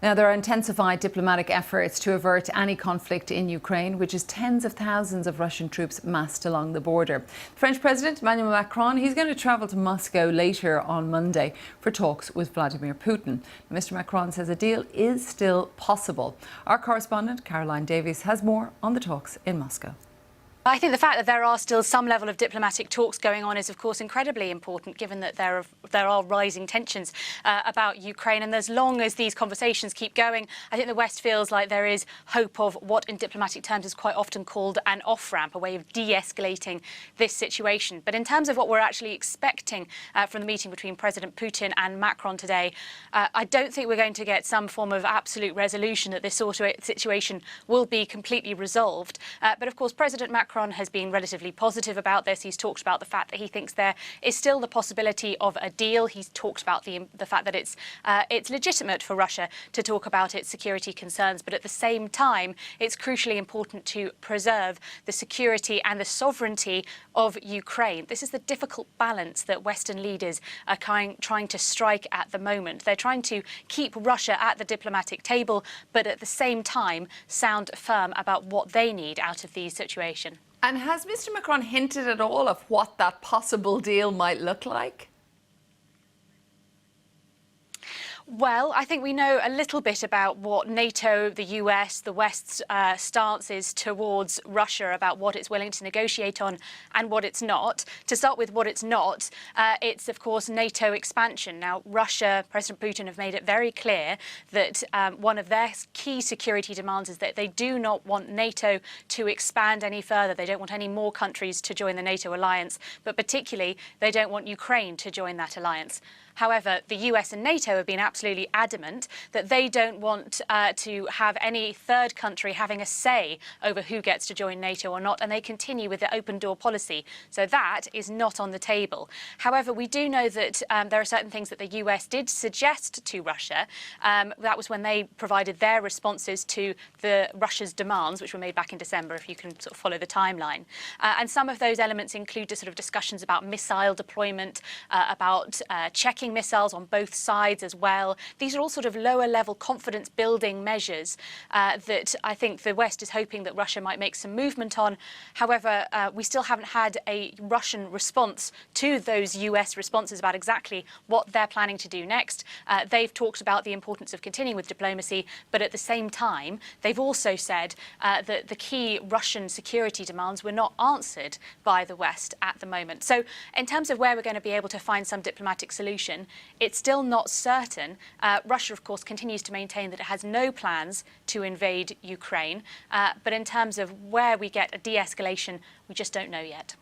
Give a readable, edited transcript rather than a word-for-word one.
Now, there are intensified diplomatic efforts to avert any conflict in Ukraine, which is tens of thousands of Russian troops massed along the border. French President Emmanuel Macron, he's going to travel to Moscow later on Monday for talks with Vladimir Putin. Mr. Macron says a deal is still possible. Our correspondent, Caroline Davies, has more on the talks in Moscow. I think the fact that there are still some level of diplomatic talks going on is, of course, incredibly important, given that there are rising tensions about Ukraine. And as long as these conversations keep going, I think the West feels like there is hope of what in diplomatic terms is quite often called an off-ramp, a way of de-escalating this situation. But in terms of what we're actually expecting from the meeting between President Putin and Macron today, I don't think we're going to get some form of absolute resolution that this sort of situation will be completely resolved. But of course, President Macron has been relatively positive about this. He's talked about the fact that he thinks there is still the possibility of a deal. He's talked about the fact that it's legitimate for Russia to talk about its security concerns, but at the same time, it's crucially important to preserve the security and the sovereignty of Ukraine. This is the difficult balance that Western leaders are trying to strike at the moment. They're trying to keep Russia at the diplomatic table, but at the same time sound firm about what they need out of the situation. And has Mr. Macron hinted at all of what that possible deal might look like? Well, I think we know a little bit about what NATO, the US, the West's stance is towards Russia, about what it's willing to negotiate on and what it's not. To start with what it's not, it's, of course, NATO expansion. Now, Russia, President Putin have made it very clear that one of their key security demands is that they do not want NATO to expand any further. They don't want any more countries to join the NATO alliance, but particularly they don't want Ukraine to join that alliance. However, the US and NATO have been absolutely adamant that they don't want to have any third country having a say over who gets to join NATO or not, and they continue with the open door policy. So that is not on the table. However, we do know that there are certain things that the US did suggest to Russia. That was when they provided their responses to Russia's demands, which were made back in December, if you can sort of follow the timeline. And some of those elements include sort of discussions about missile deployment, about checking missiles on both sides as well. These are all sort of lower level confidence building measures that I think the West is hoping that Russia might make some movement on. However, we still haven't had a Russian response to those US responses about exactly what they're planning to do next. They've talked about the importance of continuing with diplomacy, but at the same time, they've also said that the key Russian security demands were not answered by the West at the moment. So in terms of where we're going to be able to find some diplomatic solution, it's still not certain. Russia, of course, continues to maintain that it has no plans to invade Ukraine. But in terms of where we get a de-escalation, we just don't know yet.